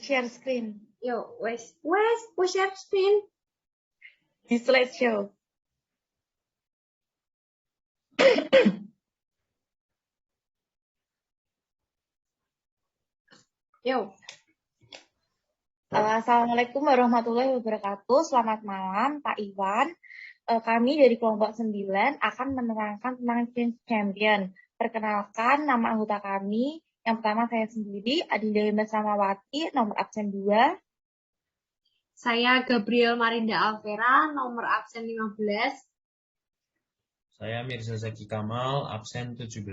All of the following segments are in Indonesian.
Share screen. Yo, wes share screen. Di slideshow. Yo. Assalamualaikum warahmatullahi wabarakatuh. Selamat malam, Pak Iwan. Kami dari kelompok 9 akan menerangkan tentang Change Champion. Perkenalkan, nama anggota kami. Yang pertama saya sendiri, Adinda Yunda Samawati, nomor absen 2. Saya Gabriel Marinda Alvera, nomor absen 15. Saya Mirza Zaki Kamal, absen 17.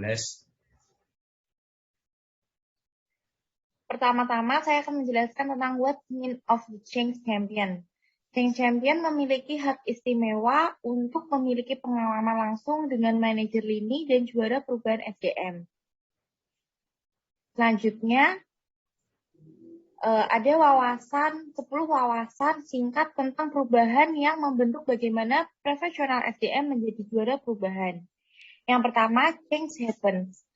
Pertama-tama saya akan menjelaskan tentang what mean of the Change Champion. Change Champion memiliki hak istimewa untuk memiliki pengalaman langsung dengan manajer lini dan juara perubahan SDM. Selanjutnya, ada 10 wawasan singkat tentang perubahan yang membentuk bagaimana profesional SDM menjadi juara perubahan. Yang pertama, change happens.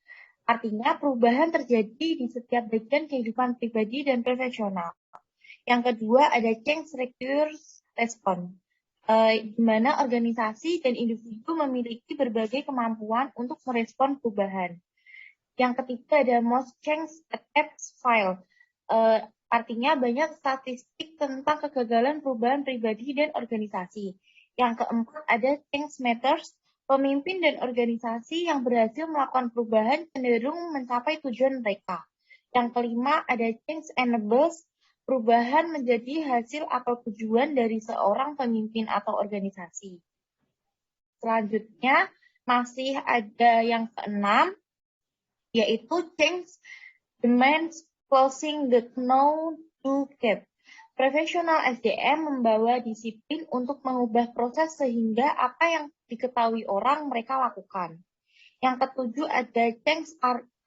Artinya perubahan terjadi di setiap bagian kehidupan pribadi dan profesional. Yang kedua, ada change requires response. Di mana organisasi dan individu memiliki berbagai kemampuan untuk merespon perubahan. Yang ketiga, ada most change attempts fail. Artinya banyak statistik tentang kegagalan perubahan pribadi dan organisasi. Yang keempat, ada change matters. Pemimpin dan organisasi yang berhasil melakukan perubahan cenderung mencapai tujuan mereka. Yang kelima, ada change enables. Perubahan menjadi hasil atau tujuan dari seorang pemimpin atau organisasi. Selanjutnya, masih ada yang keenam, yaitu change demands closing the know-do gap. Profesional SDM membawa disiplin untuk mengubah proses sehingga apa yang diketahui orang mereka lakukan. Yang ketujuh, ada change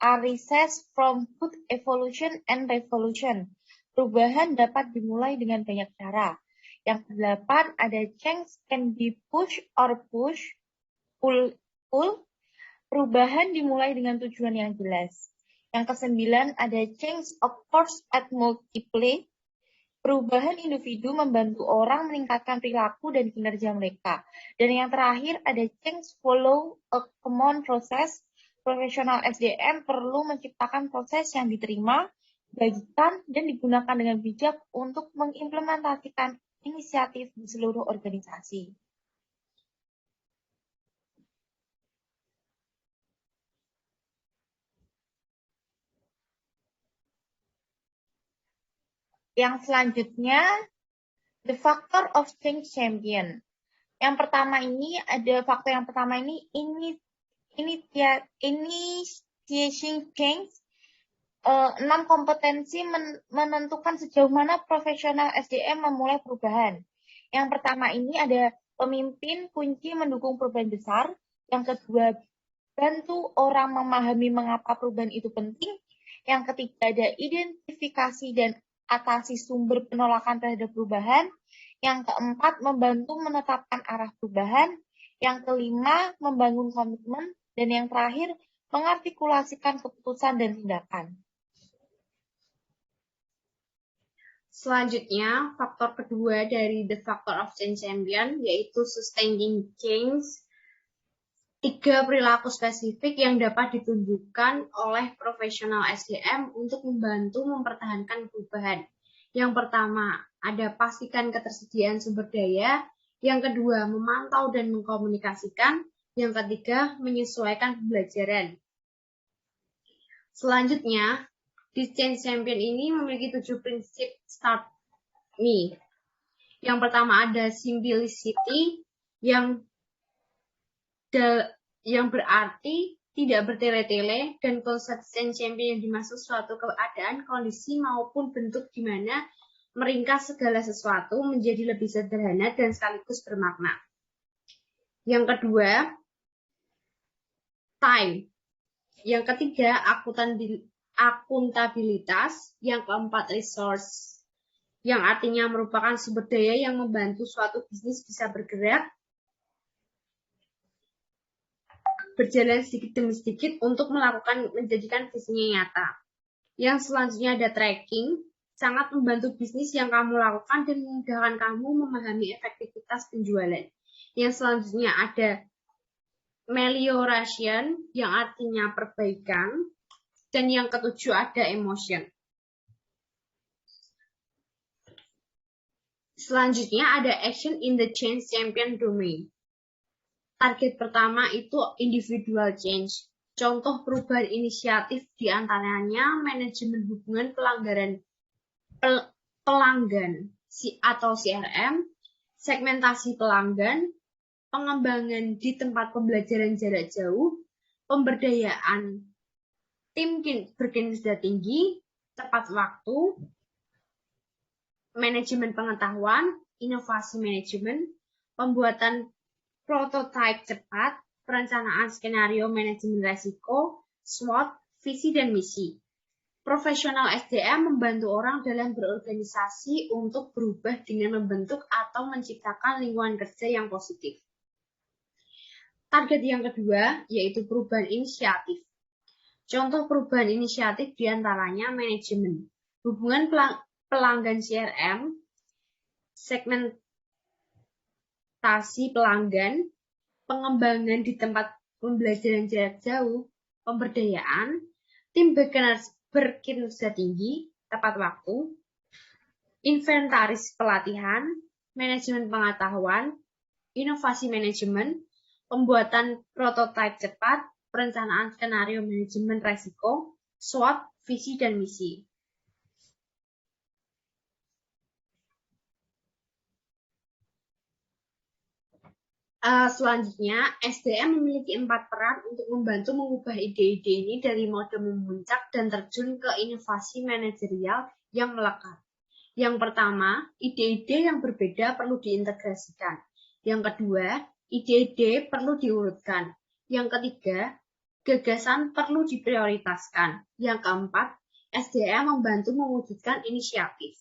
are recess from good evolution and revolution. Perubahan dapat dimulai dengan banyak cara. Yang kedelapan, ada change can be push or pull. Perubahan dimulai dengan tujuan yang jelas. Yang kesembilan, ada change occurs at multiple. Perubahan individu membantu orang meningkatkan perilaku dan kinerja mereka. Dan yang terakhir, ada change follow a common process. Profesional SDM perlu menciptakan proses yang diterima, bagikan, dan digunakan dengan bijak untuk mengimplementasikan inisiatif di seluruh organisasi. Yang selanjutnya, the factor of change champion. Yang pertama ini, ada faktor yang pertama ini, initiation change. 6 kompetensi menentukan sejauh mana profesional SDM memulai perubahan. Yang pertama ini ada pemimpin kunci mendukung perubahan besar. Yang kedua, bantu orang memahami mengapa perubahan itu penting. Yang ketiga, ada identifikasi dan atasi sumber penolakan terhadap perubahan. Yang keempat, membantu menetapkan arah perubahan. Yang kelima, membangun komitmen. Dan yang terakhir, mengartikulasikan keputusan dan tindakan. Selanjutnya, faktor kedua dari the factor of change champion yaitu sustaining change. 3 perilaku spesifik yang dapat ditunjukkan oleh profesional SDM untuk membantu mempertahankan perubahan. Yang pertama, ada pastikan ketersediaan sumber daya. Yang kedua, memantau dan mengkomunikasikan. Yang ketiga, menyesuaikan pembelajaran. Selanjutnya, di Change Champion ini memiliki 7 prinsip start me. Yang pertama ada simplicity yang berarti tidak bertele-tele, dan konsep Change Champion yang dimaksud suatu keadaan, kondisi maupun bentuk di mana meringkas segala sesuatu menjadi lebih sederhana dan sekaligus bermakna. Yang kedua, time. Yang ketiga, akuntabilitas. Yang keempat, resource, yang artinya merupakan sumber daya yang membantu suatu bisnis bisa bergerak, berjalan sedikit demi sedikit untuk menjadikan visinya nyata. Yang selanjutnya ada tracking. sangat membantu bisnis yang kamu lakukan dan memudahkan kamu memahami efektivitas penjualan. Yang selanjutnya ada melioration, yang artinya perbaikan. Dan yang ketujuh ada emotion. Selanjutnya ada action in the change champion domain. Target pertama itu individual change. Contoh perubahan inisiatif diantaranya manajemen hubungan pelanggan atau CRM, segmentasi pelanggan, pengembangan di tempat pembelajaran jarak jauh, pemberdayaan tim berkinerja tinggi, tepat waktu, manajemen pengetahuan, inovasi manajemen, pembuatan prototipe cepat, perencanaan skenario manajemen risiko, SWOT, visi dan misi. Profesional SDM membantu orang dalam berorganisasi untuk berubah dengan membentuk atau menciptakan lingkungan kerja yang positif. Target yang kedua yaitu perubahan inisiatif. Contoh perubahan inisiatif diantaranya manajemen, hubungan pelanggan CRM, segmentasi pelanggan, pengembangan di tempat pembelajaran jarak jauh, pemberdayaan, tim berkinerja tinggi, tepat waktu, inventaris pelatihan, manajemen pengetahuan, inovasi manajemen, pembuatan prototipe cepat, perencanaan skenario manajemen risiko, SWOT, visi dan misi. Selanjutnya, SDM memiliki 4 peran untuk membantu mengubah ide-ide ini dari mode memuncak dan terjun ke inovasi manajerial yang melekat. Yang pertama, ide-ide yang berbeda perlu diintegrasikan. Yang kedua, ide-ide perlu diurutkan. Yang ketiga, gagasan perlu diprioritaskan. Yang keempat, SDM membantu mewujudkan inisiatif.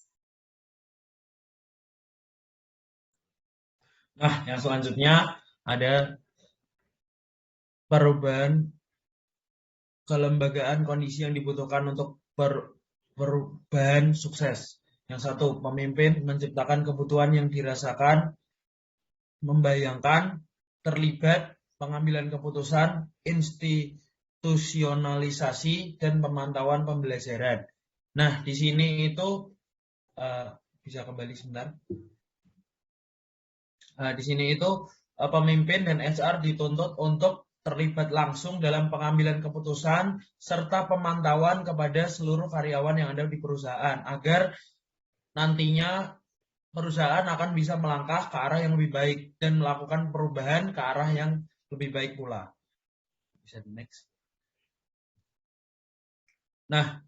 Nah, yang selanjutnya ada perubahan kelembagaan kondisi yang dibutuhkan untuk perubahan sukses. Yang satu, pemimpin menciptakan kebutuhan yang dirasakan, membayangkan, terlibat, pengambilan keputusan, institusionalisasi, dan pemantauan pembelajaran. Nah, di sini itu bisa kembali sebentar. Di sini itu pemimpin dan HR dituntut untuk terlibat langsung dalam pengambilan keputusan serta pemantauan kepada seluruh karyawan yang ada di perusahaan agar nantinya perusahaan akan bisa melangkah ke arah yang lebih baik dan melakukan perubahan ke arah yang lebih baik pula. Bisa di next. Nah,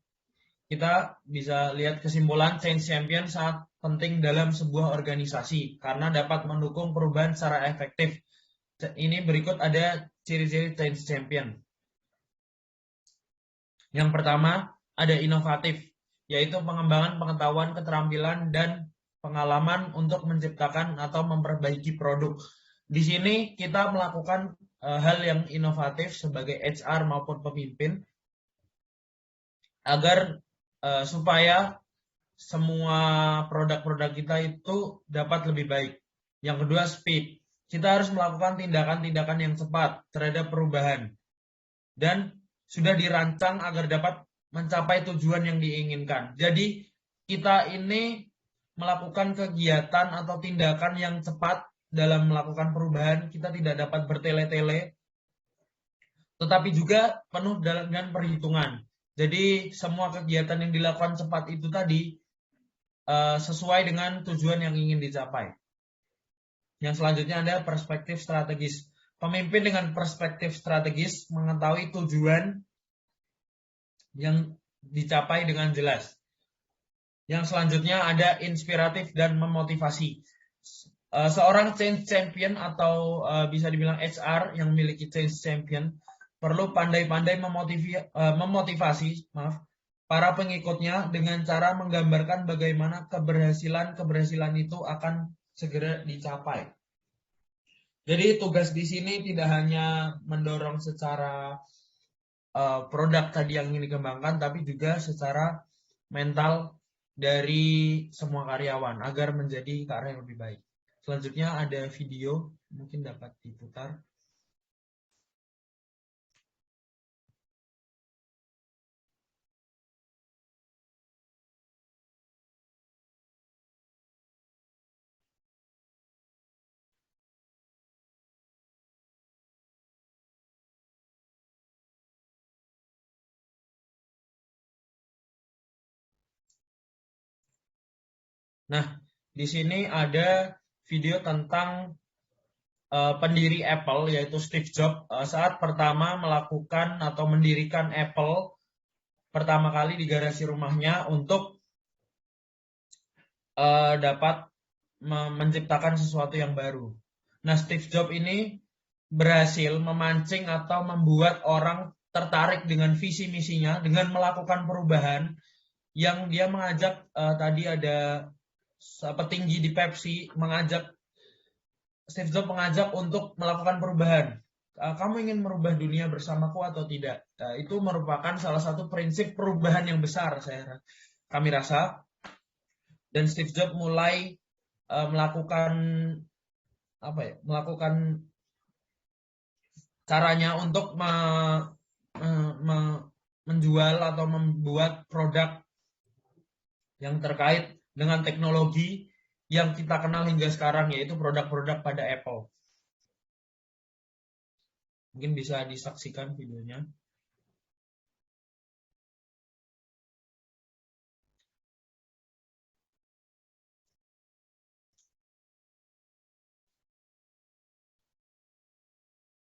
kita bisa lihat kesimpulan change champion sangat penting dalam sebuah organisasi karena dapat mendukung perubahan secara efektif. Ini berikut ada ciri-ciri change champion. Yang pertama, ada inovatif, yaitu pengembangan pengetahuan, keterampilan, dan pengalaman untuk menciptakan atau memperbaiki produk. Di sini kita melakukan hal yang inovatif sebagai HR maupun pemimpin agar supaya semua produk-produk kita itu dapat lebih baik. Yang kedua, speed. Kita harus melakukan tindakan-tindakan yang cepat terhadap perubahan dan sudah dirancang agar dapat mencapai tujuan yang diinginkan. Jadi kita ini melakukan kegiatan atau tindakan yang cepat dalam melakukan perubahan. Kita tidak dapat bertele-tele, tetapi juga penuh dengan perhitungan. Jadi semua kegiatan yang dilakukan cepat itu tadi sesuai dengan tujuan yang ingin dicapai. Yang selanjutnya ada perspektif strategis. Pemimpin dengan perspektif strategis mengetahui tujuan yang dicapai dengan jelas. Yang selanjutnya ada inspiratif dan memotivasi. Seorang change champion atau bisa dibilang HR yang memiliki change champion perlu pandai-pandai memotivasi para pengikutnya dengan cara menggambarkan bagaimana keberhasilan itu akan segera dicapai. Jadi tugas di sini tidak hanya mendorong secara produk tadi yang ingin dikembangkan, tapi juga secara mental dari semua karyawan agar menjadi ke arah yang lebih baik. Selanjutnya ada video, mungkin dapat diputar. Nah, di sini ada video tentang pendiri Apple yaitu Steve Jobs saat pertama melakukan atau mendirikan Apple pertama kali di garasi rumahnya untuk dapat menciptakan sesuatu yang baru. Nah, Steve Jobs ini berhasil memancing atau membuat orang tertarik dengan visi misinya dengan melakukan perubahan yang dia mengajak tadi ada petinggi di Pepsi Steve Jobs mengajak untuk melakukan perubahan. Kamu ingin merubah dunia bersamaku atau tidak? Itu merupakan salah satu prinsip perubahan yang besar kami rasa. Dan Steve Jobs mulai melakukan caranya untuk menjual atau membuat produk yang terkait dengan teknologi yang kita kenal hingga sekarang, yaitu produk-produk pada Apple. Mungkin bisa disaksikan videonya.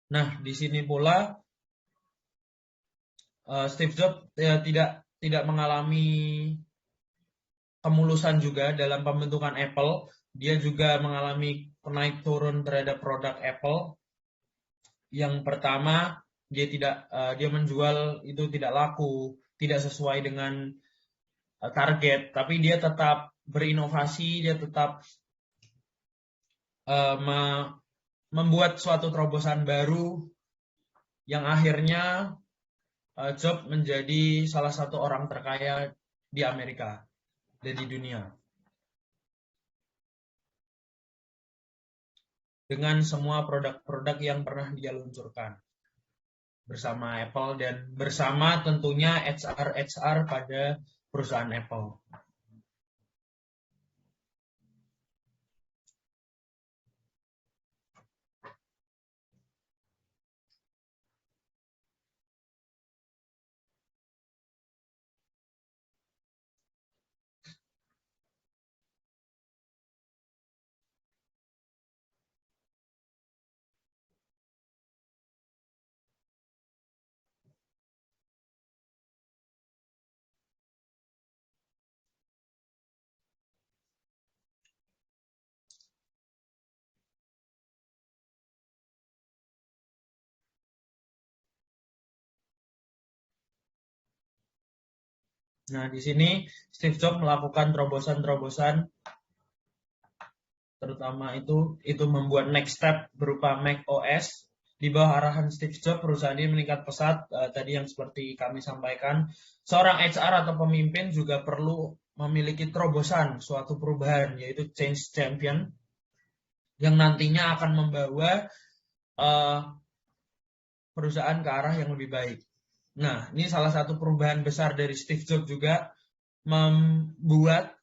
Nah, di sini pula Steve Jobs tidak mengalami kemulusan juga dalam pembentukan Apple. Dia juga mengalami naik turun terhadap produk Apple. Yang pertama, dia menjual itu tidak laku, tidak sesuai dengan target, tapi dia tetap berinovasi, dia tetap membuat suatu terobosan baru yang akhirnya Jobs menjadi salah satu orang terkaya di Amerika dan di dunia. Dengan semua produk-produk yang pernah dia luncurkan bersama Apple dan bersama tentunya HR pada perusahaan Apple. Nah, di sini Steve Jobs melakukan terobosan-terobosan, terutama itu membuat next step berupa Mac OS. Di bawah arahan Steve Jobs, perusahaan ini meningkat pesat. Tadi yang seperti kami sampaikan, seorang HR atau pemimpin juga perlu memiliki terobosan suatu perubahan, yaitu change champion, yang nantinya akan membawa perusahaan ke arah yang lebih baik. Nah, ini salah satu perubahan besar dari Steve Jobs juga membuat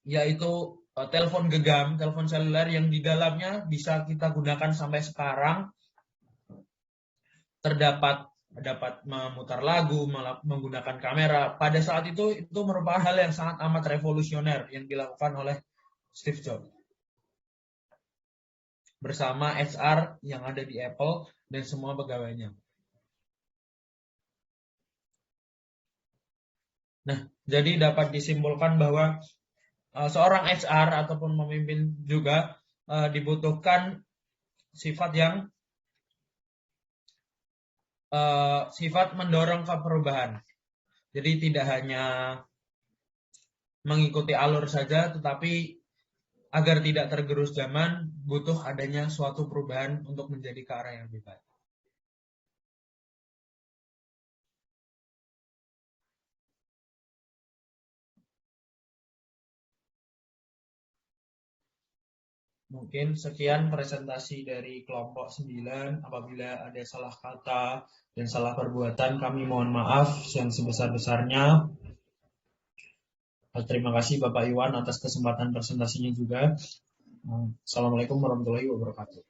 yaitu telepon genggam, telepon seluler yang di dalamnya bisa kita gunakan sampai sekarang. Dapat memutar lagu, menggunakan kamera. Pada saat itu merupakan hal yang sangat amat revolusioner yang dilakukan oleh Steve Jobs bersama HR yang ada di Apple dan semua pegawainya. Nah, jadi dapat disimpulkan bahwa seorang HR ataupun pemimpin juga dibutuhkan sifat mendorong ke perubahan. Jadi tidak hanya mengikuti alur saja, tetapi agar tidak tergerus zaman, butuh adanya suatu perubahan untuk menjadi ke arah yang lebih baik. Mungkin sekian presentasi dari kelompok 9. Apabila ada salah kata dan salah perbuatan, kami mohon maaf yang sebesar-besarnya. Terima kasih Bapak Iwan atas kesempatan presentasinya juga. Assalamualaikum warahmatullahi wabarakatuh.